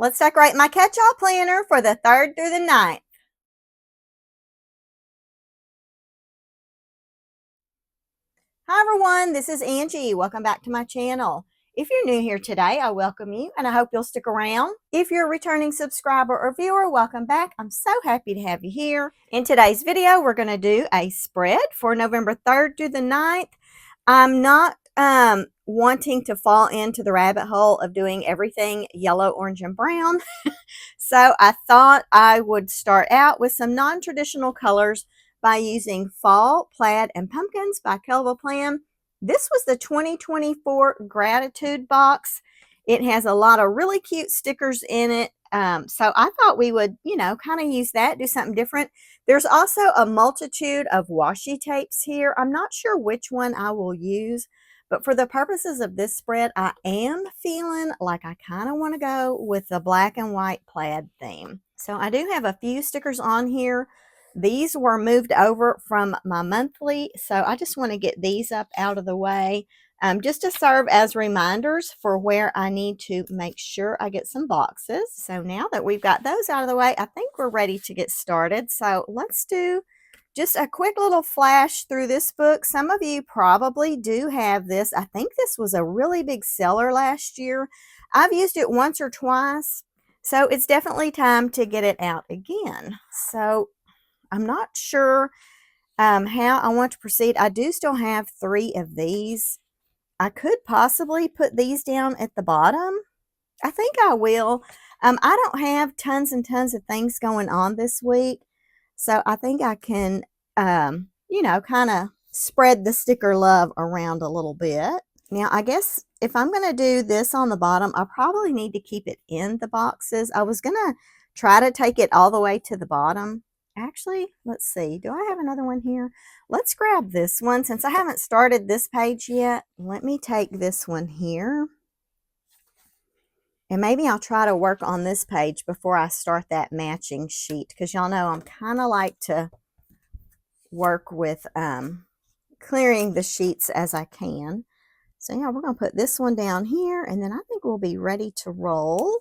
Let's decorate my catch-all planner for the 3rd through the 9th. Hi everyone, this is Angie. Welcome back to my channel. If you're new here today, I welcome you and I hope you'll stick around. If you're a returning subscriber or viewer, welcome back. I'm so happy to have you here. In today's video, we're going to do a spread for November 3rd through the 9th. I'm not wanting to fall into the rabbit hole of doing everything yellow, orange, and brown. So I thought I would start out with some non-traditional colors by using Fall, Plaid, and Pumpkins by Kellofaplan. This was the 2024 Gratitude box. It has a lot of really cute stickers in it. So I thought we would, kind of use that, do something different. There's also a multitude of washi tapes here. I'm not sure which one I will use, but for the purposes of this spread, I am feeling like I kind of want to go with the black and white plaid theme. So I do have a few stickers on here. These were moved over from my monthly, so I just want to get these up out of the way just to serve as reminders for where I need to make sure I get some boxes. So now that we've got those out of the way, I think we're ready to get started. So let's do just a quick little flash through this book. Some of you probably do have this. I think this was a really big seller last year. I've used it once or twice, so it's definitely time to get it out again. So I'm not sure how I want to proceed. I do still have 3 of these. I could possibly put these down at the bottom. I think I will. I don't have tons and tons of things going on this week, so I think I can, kind of spread the sticker love around a little bit. Now, I guess if I'm going to do this on the bottom, I probably need to keep it in the boxes. I was going to try to take it all the way to the bottom. Actually, let's see. Do I have another one here? Let's grab this one. Since I haven't started this page yet, let me take this one here. And maybe I'll try to work on this page before I start that matching sheet, because y'all know I'm kind of like to work with clearing the sheets as I can. So yeah, we're going to put this one down here, and then I think we'll be ready to roll.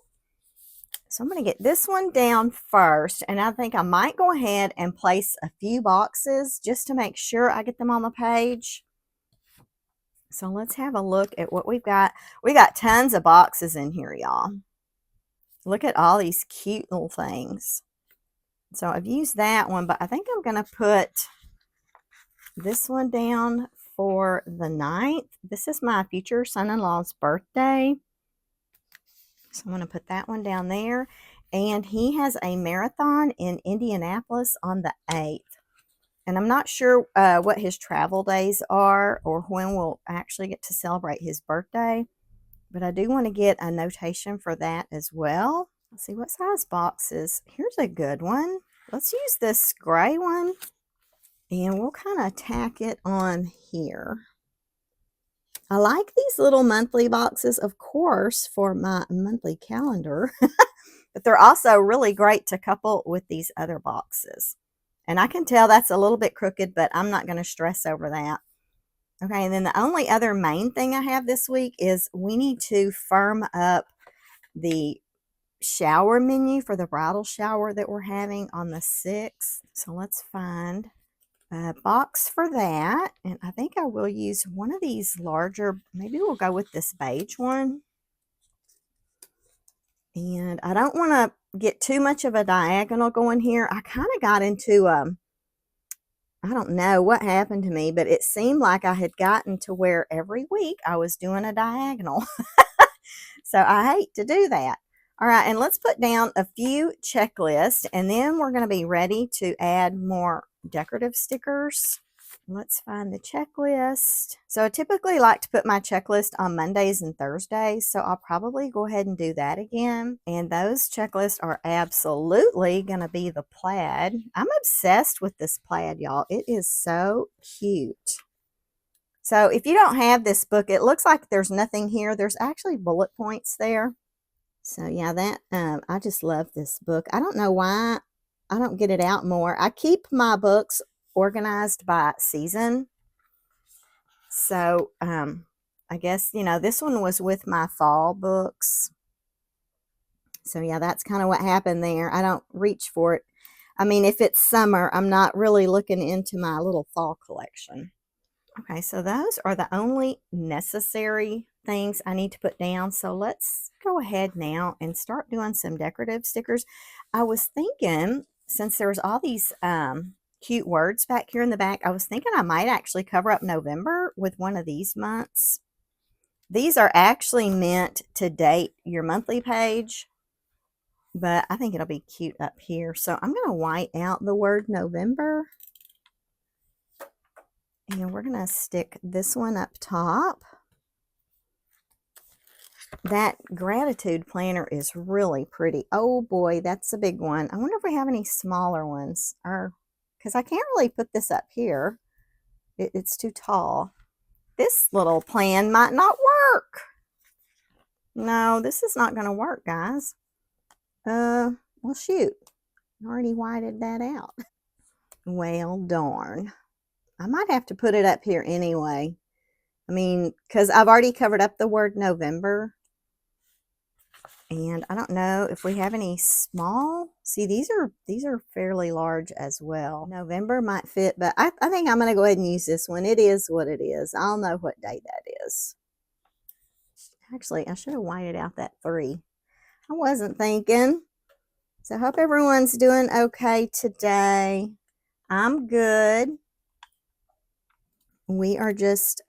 So I'm going to get this one down first, and I think I might go ahead and place a few boxes just to make sure I get them on the page. So let's have a look at what we've got. We got tons of boxes in here, y'all. Look at all these cute little things. So I've used that one, but I think I'm going to put this one down for the 9th. This is my future son-in-law's birthday. So I'm going to put that one down there. And he has a marathon in Indianapolis on the 8th. And I'm not sure what his travel days are or when we'll actually get to celebrate his birthday. But I do want to get a notation for that as well. Let's see, what size boxes? Here's a good one. Let's use this gray one. And we'll kind of tack it on here. I like these little monthly boxes, of course, for my monthly calendar. But they're also really great to couple with these other boxes. And I can tell that's a little bit crooked, but I'm not going to stress over that. Okay, and then the only other main thing I have this week is we need to firm up the shower menu for the bridal shower that we're having on the 6th. So let's find a box for that. And I think I will use one of these larger, maybe we'll go with this beige one. And I don't want to get too much of a diagonal going here. I kind of got into, I don't know what happened to me, but it seemed like I had gotten to where every week I was doing a diagonal. So I hate to do that. All right, and let's put down a few checklists, and then we're going to be ready to add more decorative stickers. Let's find the checklist. So I typically like to put my checklist on Mondays and Thursdays, so I'll probably go ahead and do that again. And those checklists are absolutely going to be the plaid. I'm obsessed with this plaid, y'all. It is so cute. So if you don't have this book, it looks like there's nothing here. There's actually bullet points there. So yeah, that I just love this book. I don't know why I don't get it out more. I keep my books organized by season. So I guess, this one was with my fall books. So yeah, that's kind of what happened there. I don't reach for it. I mean, if it's summer, I'm not really looking into my little fall collection. Okay, so those are the only necessary things I need to put down. So let's go ahead now and start doing some decorative stickers. I was thinking, since there's all these cute words back here in the back, I was thinking I might actually cover up November with one of these months. These are actually meant to date your monthly page, but I think it'll be cute up here. So I'm going to white out the word November. And we're going to stick this one up top. That gratitude planner is really pretty. Oh boy, that's a big one. I wonder if we have any smaller ones, or because I can't really put this up here. It's too tall. This little plan might not work. No, this is not going to work, guys. Well, shoot. I already whited that out. Well, darn. I might have to put it up here anyway. I mean, because I've already covered up the word November. And I don't know if we have any small. See, these are fairly large as well. November might fit, but I think I'm going to go ahead and use this one. It is what it is. I'll know what day that is. Actually, I should have whited out that 3. I wasn't thinking. So I hope everyone's doing okay today. I'm good. We are just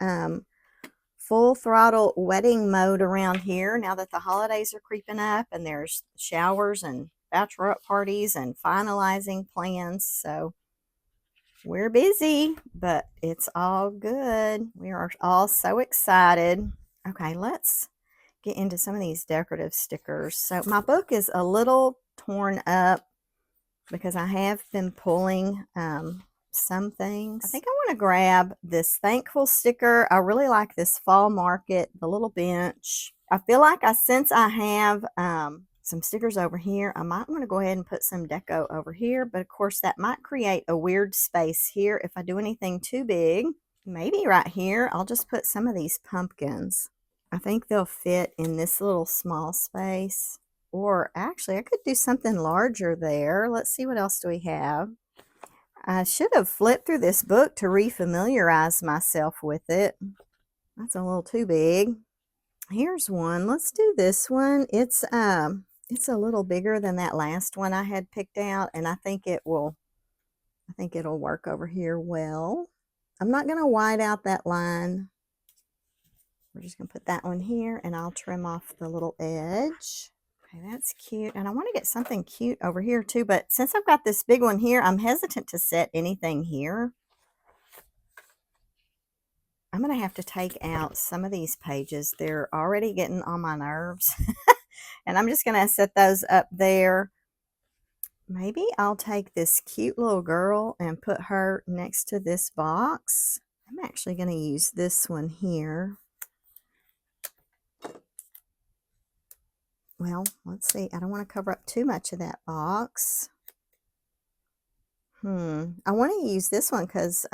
full throttle wedding mode around here now that the holidays are creeping up and there's showers and bachelorette parties and finalizing plans. So we're busy, but it's all good. We are all so excited. Okay, let's get into some of these decorative stickers. So my book is a little torn up because I have been pulling some things. I think I want to grab this thankful sticker. I really like this fall market, the little bench. I feel like since I have some stickers over here, I might want to go ahead and put some deco over here, but of course that might create a weird space here if I do anything too big. Maybe right here I'll just put some of these pumpkins. I think they'll fit in this little small space. Or actually, I could do something larger there. Let's see, what else do we have? I should have flipped through this book to refamiliarize myself with it. That's a little too big. Here's one. Let's do this one. It's a little bigger than that last one I had picked out, and I think it'll work over here well. I'm not going to white out that line. We're just going to put that one here, and I'll trim off the little edge. Okay, that's cute. And I want to get something cute over here too, but since I've got this big one here, I'm hesitant to set anything here. I'm going to have to take out some of these pages. They're already getting on my nerves. And I'm just going to set those up there. Maybe I'll take this cute little girl and put her next to this box. I'm actually going to use this one here. Well, let's see. I don't want to cover up too much of that box. I want to use this one because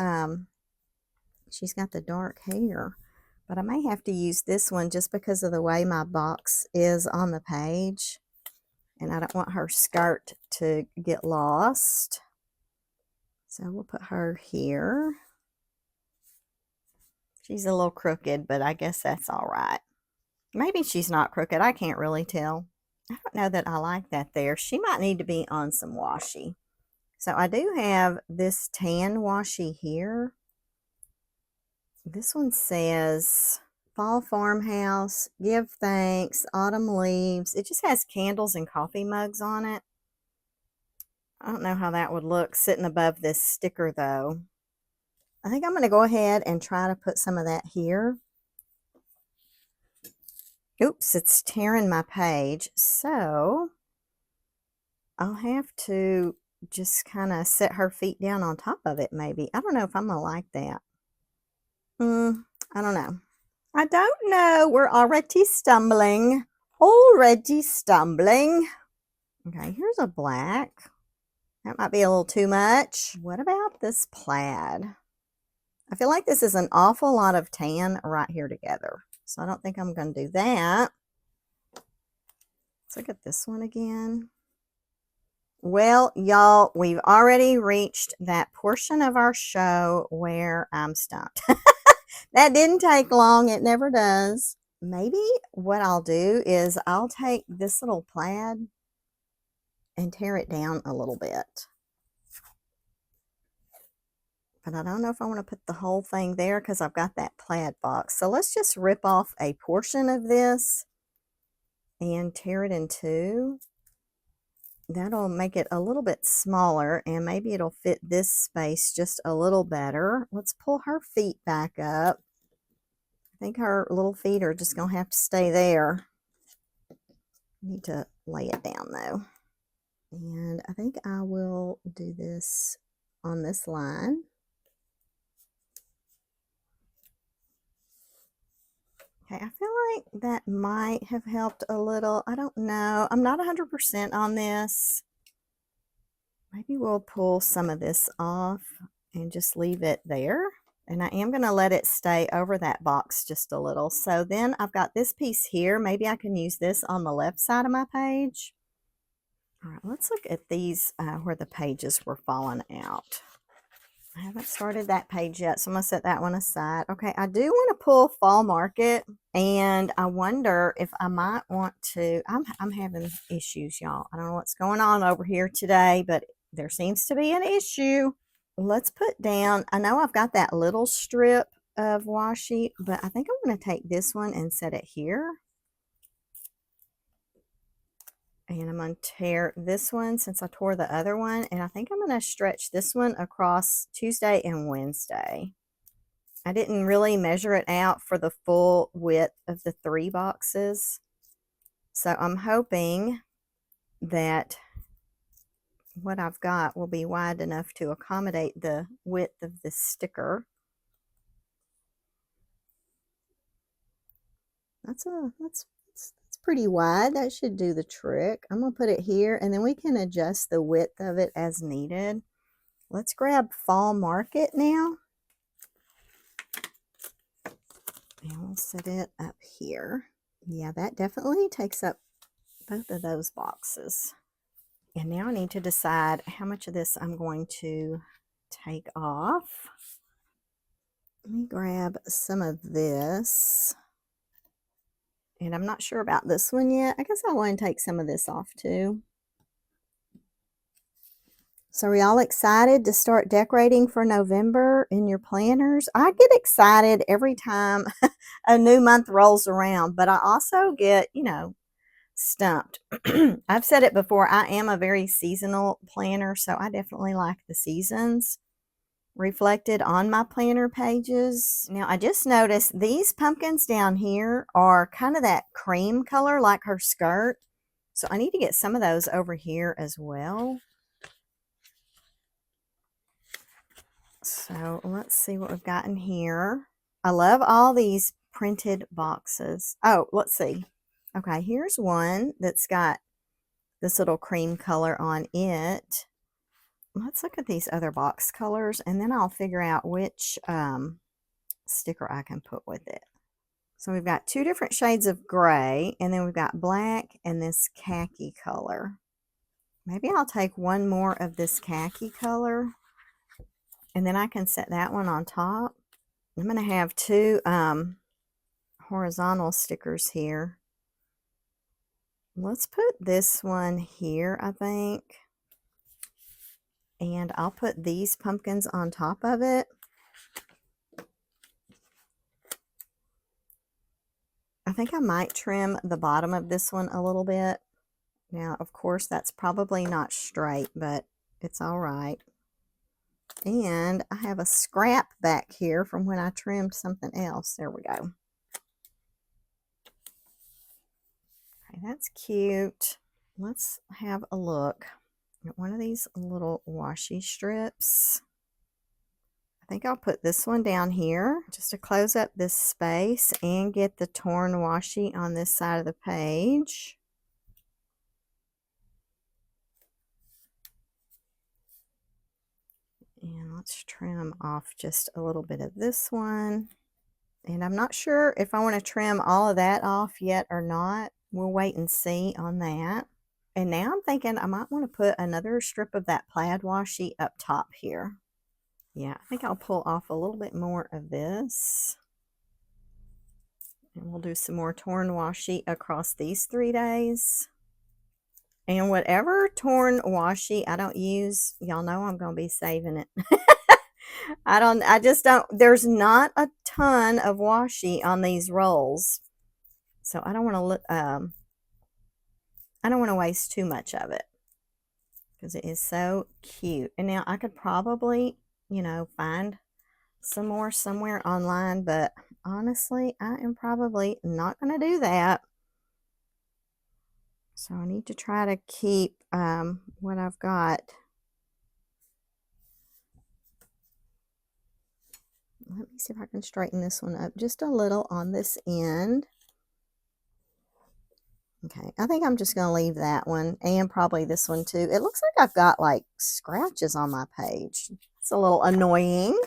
she's got the dark hair. But I may have to use this one just because of the way my box is on the page. And I don't want her skirt to get lost. So we'll put her here. She's a little crooked, but I guess that's all right. Maybe she's not crooked. I can't really tell. I don't know that I like that there. She might need to be on some washi. So I do have this tan washi here. This one says Fall Farmhouse, Give Thanks, Autumn Leaves. It just has candles and coffee mugs on it. I don't know how that would look sitting above this sticker though. I think I'm going to go ahead and try to put some of that here. Oops, it's tearing my page. So I'll have to just kind of set her feet down on top of it maybe. I don't know if I'm going to like that. I don't know. I don't know. We're already stumbling. Okay, here's a black. That might be a little too much. What about this plaid? I feel like this is an awful lot of tan right here together. So I don't think I'm going to do that. Let's look at this one again. Well, y'all, we've already reached that portion of our show where I'm stumped. That didn't take long. It never does. Maybe what I'll do is I'll take this little plaid and tear it down a little bit. But I don't know if I want to put the whole thing there because I've got that plaid box. So let's just rip off a portion of this and tear it in two. That'll make it a little bit smaller and maybe it'll fit this space just a little better. Let's pull her feet back up. I think her little feet are just going to have to stay there. Need to lay it down though. And I think I will do this on this line. Okay, I feel like that might have helped a little. I don't know. I'm not 100% on this. Maybe we'll pull some of this off and just leave it there. And I am going to let it stay over that box just a little. So then I've got this piece here. Maybe I can use this on the left side of my page. All right, let's look at these where the pages were falling out. I haven't started that page yet, so I'm going to set that one aside. Okay, I do want to pull Fall Market, and I wonder if I might want to, I'm having issues, y'all. I don't know what's going on over here today, but there seems to be an issue. Let's put down, I know I've got that little strip of washi, but I think I'm going to take this one and set it here. And I'm going to tear this one since I tore the other one. And I think I'm going to stretch this one across Tuesday and Wednesday. I didn't really measure it out for the full width of the 3 boxes. So I'm hoping that what I've got will be wide enough to accommodate the width of this sticker. That's pretty wide. That should do the trick. I'm going to put it here and then we can adjust the width of it as needed. Let's grab Fall Market now. And we'll set it up here. Yeah, that definitely takes up both of those boxes. And now I need to decide how much of this I'm going to take off. Let me grab some of this. And I'm not sure about this one yet. I guess I'll go and take some of this off too. So are y'all excited to start decorating for November in your planners? I get excited every time a new month rolls around, but I also get, you know, stumped. I've said it before, I am a very seasonal planner, so I definitely like the seasons reflected on my planner pages. Now I just noticed these pumpkins down here are kind of that cream color like her skirt. So I need to get some of those over here as well. So let's see what we've got in here. I love all these printed boxes. Oh, let's see. Okay, here's one that's got this little cream color on it. Let's look at these other box colors and then I'll figure out which sticker I can put with it. So we've got 2 different shades of gray and then we've got black and this khaki color. Maybe I'll take one more of this khaki color and then I can set that one on top. I'm going to have 2 horizontal stickers here. Let's put this one here, I think. And I'll put these pumpkins on top of it. I think I might trim the bottom of this one a little bit. Now, of course, that's probably not straight, but it's all right. And I have a scrap back here from when I trimmed something else. There we go. Okay, that's cute. Let's have a look at one of these little washi strips. I think I'll put this one down here just to close up this space and get the torn washi on this side of the page. And let's trim off just a little bit of this one. And I'm not sure if I want to trim all of that off yet or not. we'll wait and see on that. And now I'm thinking I might want to put another strip of that plaid washi up top here. Yeah, I think I'll pull off a little bit more of this. And we'll do some more torn washi across these 3 days. And whatever torn washi I don't use, y'all know I'm going to be saving it. I just don't, there's not a ton of washi on these rolls. So I don't want to waste too much of it because it is so cute. And now I could probably, you know, find some more somewhere online, but honestly, I am probably not going to do that. So I need to try to keep what I've got. Let me see if I can straighten this one up just a little on this end. Okay, I think I'm just going to leave that one and probably this one too. It looks like I've got like scratches on my page. It's a little annoying.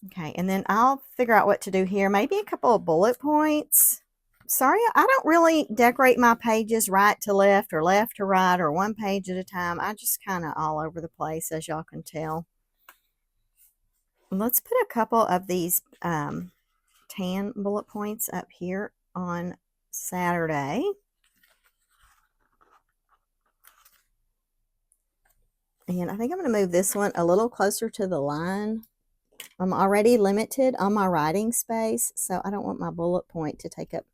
Okay, and then I'll figure out what to do here. Maybe a couple of bullet points. Sorry, I don't really decorate my pages right to left or left to right or one page at a time. I just kind of all over the place, as y'all can tell. Let's put a couple of these tan bullet points up here on Saturday. And I think I'm going to move this one a little closer to the line. I'm already limited on my writing space, so I don't want my bullet point to take up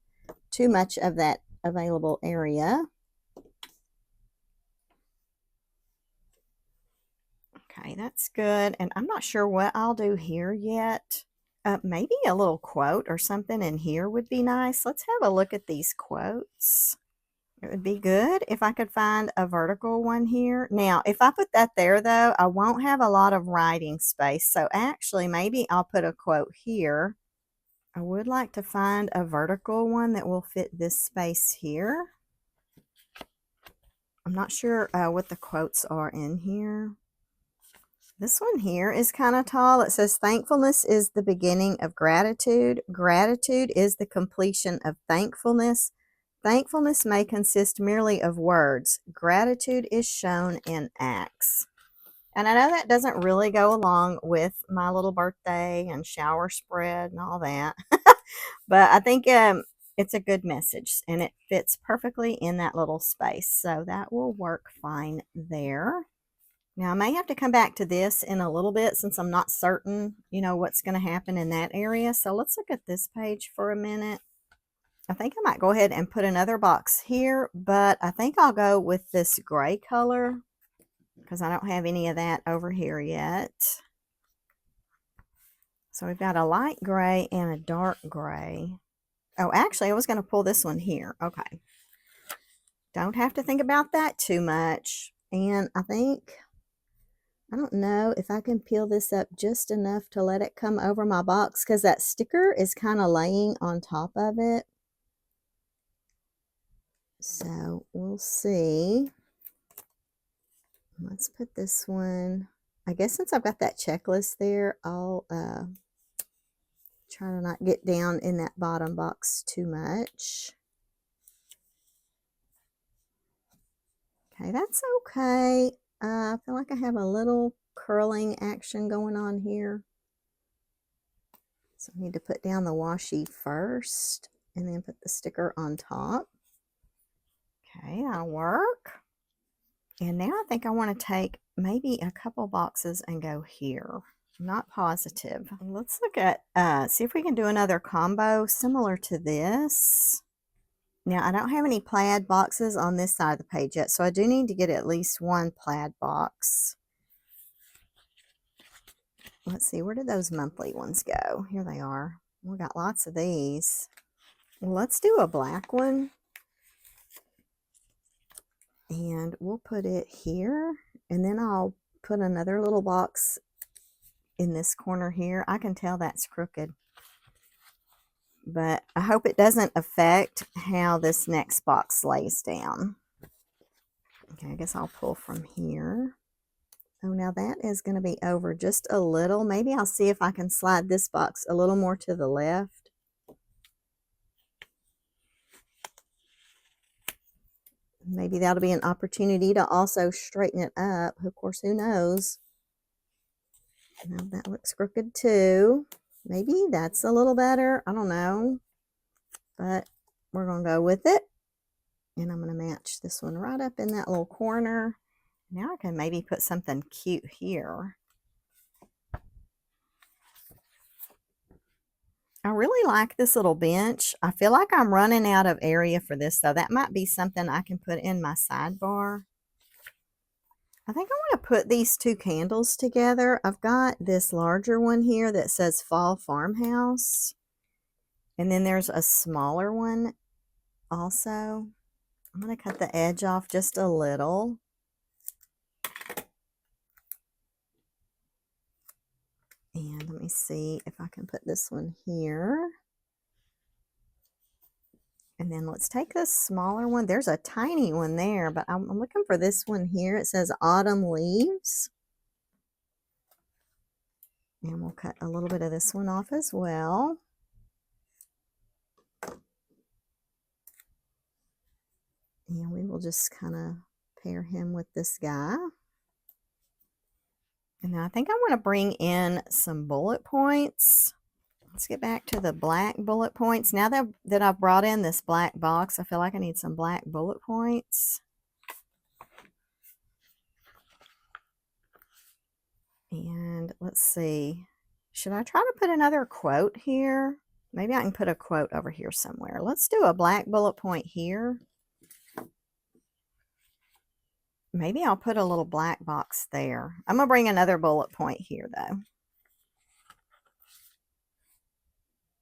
too much of that available area. Okay, that's good. And I'm not sure what I'll do here yet. Maybe a little quote or something in here would be nice. Let's have a look at these quotes. It would be good if I could find a vertical one here. Now, if I put that there, though, I won't have a lot of writing space. So actually, maybe I'll put a quote here. I would like to find a vertical one that will fit this space here. I'm not sure what the quotes are in here. This one here is kind of tall. It says, thankfulness is the beginning of gratitude. Gratitude is the completion of thankfulness. Thankfulness may consist merely of words. Gratitude is shown in acts. And I know that doesn't really go along with my little birthday and shower spread and all that. But I think it's a good message and it fits perfectly in that little space. So that will work fine there. Now, I may have to come back to this in a little bit since I'm not certain, you know, what's going to happen in that area. So let's look at this page for a minute. I think I might go ahead and put another box here, but I think I'll go with this gray color because I don't have any of that over here yet. So we've got a light gray and a dark gray. Oh, actually, I was going to pull this one here. Okay. Don't have to think about that too much. And I think, I don't know if I can peel this up just enough to let it come over my box because that sticker is kind of laying on top of it. So we'll see. Let's put this one, I guess since I've got that checklist there, I'll try to not get down in that bottom box too much. Okay, that's okay. I feel like I have a little curling action going on here. So I need to put down the washi first and then put the sticker on top. Okay, that'll work. And now I think I want to take maybe a couple boxes and go here. I'm not positive. Let's look at, see if we can do another combo similar to this. Now, I don't have any plaid boxes on this side of the page yet, so I do need to get at least one plaid box. Let's see, where did those monthly ones go? Here they are. We got lots of these. Let's do a black one. And we'll put it here. And then I'll put another little box in this corner here. I can tell that's crooked. But I hope it doesn't affect how this next box lays down. Okay, I guess I'll pull from here. Oh, now that is going to be over just a little. Maybe I'll see if I can slide this box a little more to the left. Maybe that'll be an opportunity to also straighten it up. Of course, who knows? Now that looks crooked too. Maybe that's a little better. I don't know. But we're going to go with it. And I'm going to match this one right up in that little corner. Now I can maybe put something cute here. I really like this little bench. I feel like I'm running out of area for this, though. That might be something I can put in my sidebar. I think I want to put these two candles together. I've got this larger one here that says Fall Farmhouse. And then there's a smaller one also. I'm going to cut the edge off just a little. And let me see if I can put this one here. And then let's take this smaller one. There's a tiny one there, but I'm looking for this one here. It says Autumn Leaves. And we'll cut a little bit of this one off as well. And we will just kind of pair him with this guy. And then I think I want to bring in some bullet points. Let's get back to the black bullet points. Now that I've brought in this black box, I feel like I need some black bullet points. And let's see. Should I try to put another quote here? Maybe I can put a quote over here somewhere. Let's do a black bullet point here. Maybe I'll put a little black box there. I'm going to bring another bullet point here, though.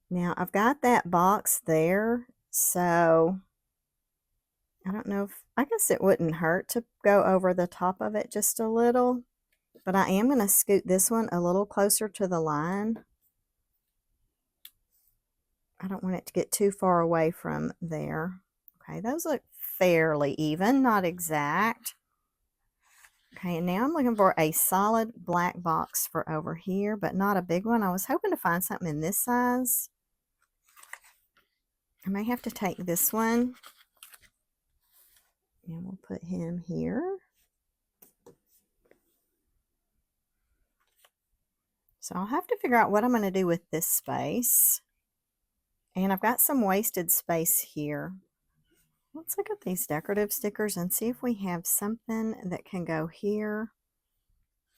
Now, I've got that box there, so I don't know if, I guess it wouldn't hurt to go over the top of it just a little, but I am going to scoot this one a little closer to the line. I don't want it to get too far away from there. Okay, those look fairly even, not exact. Okay, and now I'm looking for a solid black box for over here, but not a big one. I was hoping to find something in this size. I may have to take this one and we'll put him here. So I'll have to figure out what I'm going to do with this space. And I've got some wasted space here. Let's look at these decorative stickers and see if we have something that can go here.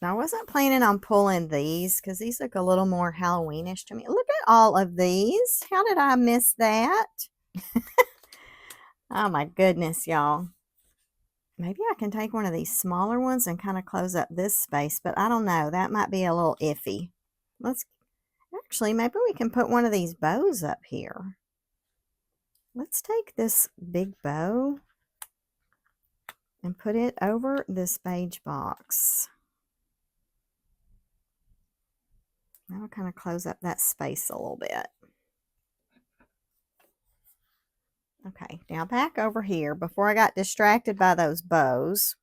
Now, I wasn't planning on pulling these because these look a little more Halloweenish to me. Look at all of these. How did I miss that? Oh my goodness, y'all. Maybe I can take one of these smaller ones and kind of close up this space, but I don't know. That might be a little iffy. Actually, maybe we can put one of these bows up here. Let's take this big bow and put it over this beige box. That'll kind of close up that space a little bit. Okay, now back over here before I got distracted by those bows.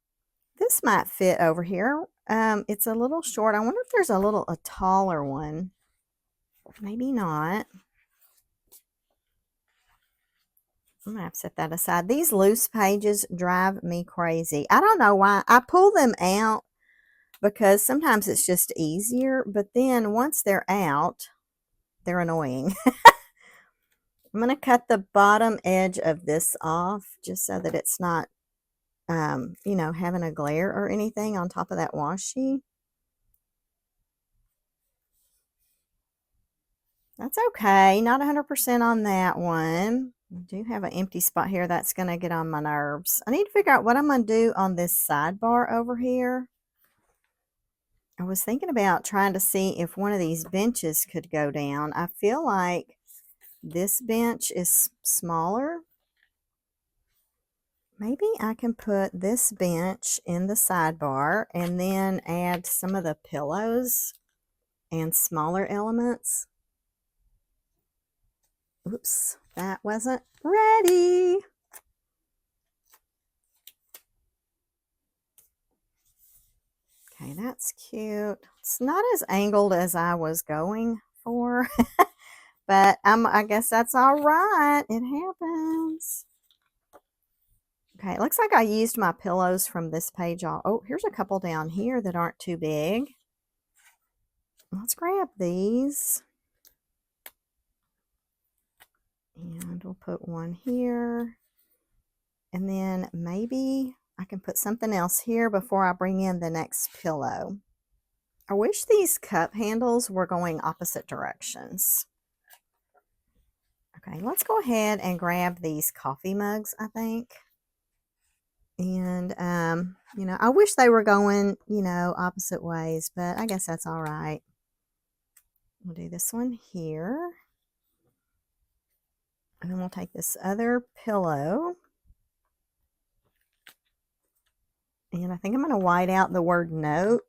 This might fit over here. It's a little short. I wonder if there's a taller one. Maybe not. I'm gonna have to set that aside. These loose pages drive me crazy. I don't know why. I pull them out because sometimes it's just easier, but then once they're out, they're annoying. I'm going to cut the bottom edge of this off just so that it's not, you know, having a glare or anything on top of that washi. That's okay. Not 100% on that one. I do have an empty spot here that's going to get on my nerves. I need to figure out what I'm going to do on this sidebar over here. I was thinking about trying to see if one of these benches could go down. I feel like this bench is smaller. Maybe I can put this bench in the sidebar and then add some of the pillows and smaller elements. Oops, that wasn't ready. Okay, that's cute. It's not as angled as I was going for, but I guess that's all right. It happens. Okay, it looks like I used my pillows from this page. Oh, here's a couple down here that aren't too big. Let's grab these. And we'll put one here. And then maybe I can put something else here before I bring in the next pillow. I wish these cup handles were going opposite directions. Okay, let's go ahead and grab these coffee mugs, I think. And, you know, I wish they were going, you know, opposite ways, but I guess that's all right. We'll do this one here. And then we'll take this other pillow. And I think I'm going to white out the word note.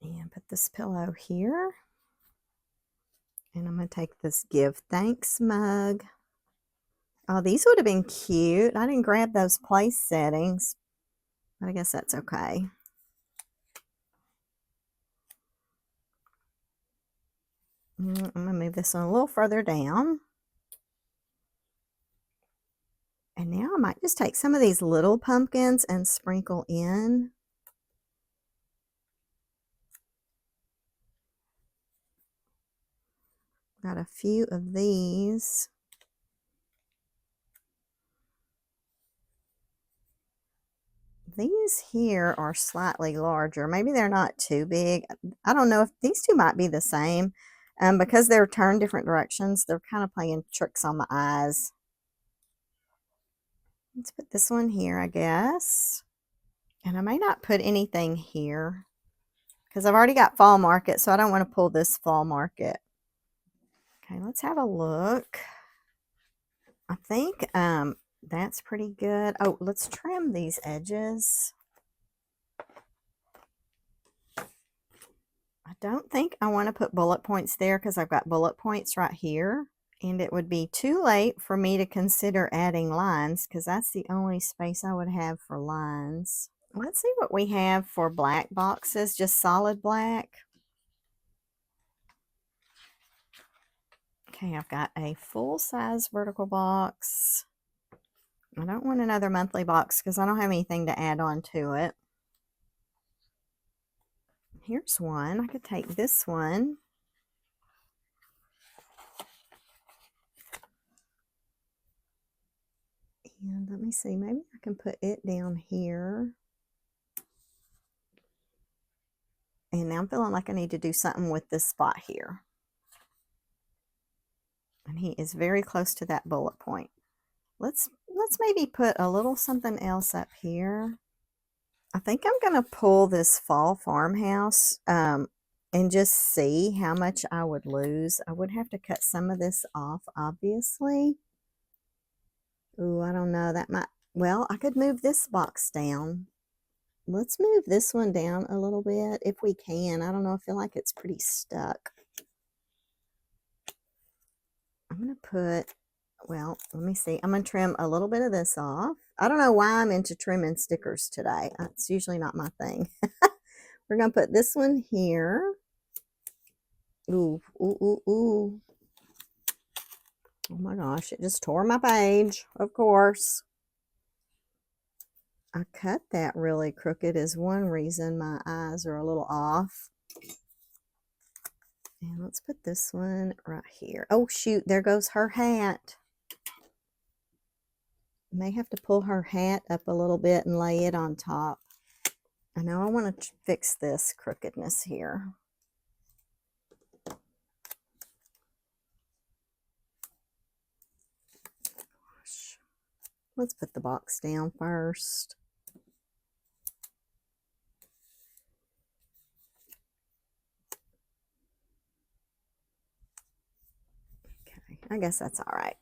And put this pillow here. And I'm going to take this Give Thanks mug. Oh, these would have been cute. I didn't grab those place settings, but I guess that's okay. I'm going to move this one a little further down. And now I might just take some of these little pumpkins and sprinkle in. Got a few of these. These here are slightly larger. Maybe they're not too big. I don't know if these two might be the same. Because they're turned different directions, they're kind of playing tricks on my eyes. Let's put this one here, I guess. And I may not put anything here because I've already got fall market, so I don't want to pull this fall market. Okay, let's have a look. I think that's pretty good. Oh, let's trim these edges. I don't think I want to put bullet points there because I've got bullet points right here. And it would be too late for me to consider adding lines because that's the only space I would have for lines. Let's see what we have for black boxes, just solid black. Okay, I've got a full-size vertical box. I don't want another monthly box because I don't have anything to add on to it. Here's one. I could take this one. And let me see, maybe I can put it down here. And now I'm feeling like I need to do something with this spot here. And he is very close to that bullet point. Let's maybe put a little something else up here. I think I'm going to pull this fall farmhouse and just see how much I would lose. I would have to cut some of this off, obviously. Ooh, I don't know. That might, well, I could move this box down. Let's move this one down a little bit if we can. I don't know. I feel like it's pretty stuck. I'm going to put, well, let me see. I'm going to trim a little bit of this off. I don't know why I'm into trimming stickers today. It's usually not my thing. We're going to put this one here. Ooh, ooh, ooh, ooh. Oh my gosh, it just tore my page, of course. I cut that really crooked is one reason my eyes are a little off. And let's put this one right here. Oh shoot, there goes her hat. May have to pull her hat up a little bit and lay it on top. I know I want to fix this crookedness here. Gosh. Let's put the box down first. Okay, I guess that's all right.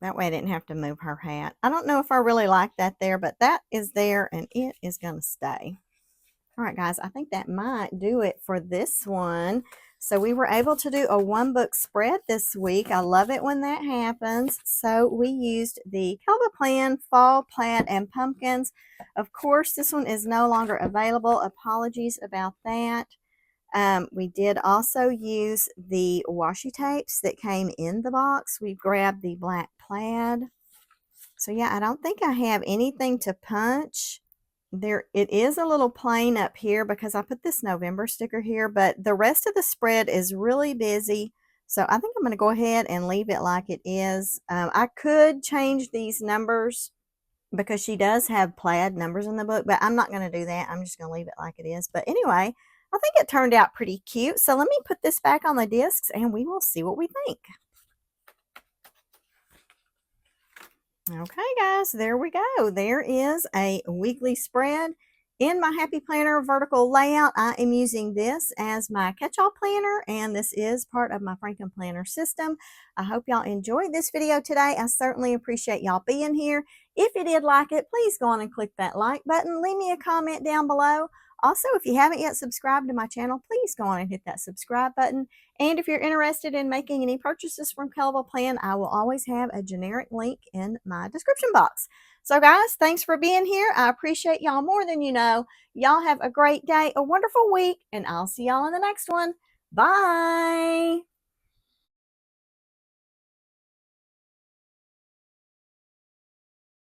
That way I didn't have to move her hat. I don't know if I really like that there, but that is there and it is going to stay. All right, guys, I think that might do it for this one. So we were able to do a one-book spread this week. I love it when that happens. So we used the Kellofaplan, Fall, Plaid, and Pumpkins. Of course, this one is no longer available. Apologies about that. We did also use the washi tapes that came in the box. We grabbed the black plaid. So yeah, I don't think I have anything to punch. There, it is a little plain up here because I put this November sticker here, but the rest of the spread is really busy. So I think I'm going to go ahead and leave it like it is. I could change these numbers because she does have plaid numbers in the book, but I'm not going to do that. I'm just going to leave it like it is. But anyway, I think it turned out pretty cute. So let me put this back on the discs and we will see what we think. Okay, guys, there we go. There is a weekly spread. In my Happy Planner vertical layout, I am using this as my catch-all planner, and this is part of my Franken Planner system. I hope y'all enjoyed this video today. I certainly appreciate y'all being here. If you did like it, please go on and click that like button. Leave me a comment down below. Also, if you haven't yet subscribed to my channel, please go on and hit that subscribe button. And if you're interested in making any purchases from Kellofaplan, I will always have a generic link in my description box. So guys, thanks for being here. I appreciate y'all more than you know. Y'all have a great day, a wonderful week, and I'll see y'all in the next one. Bye.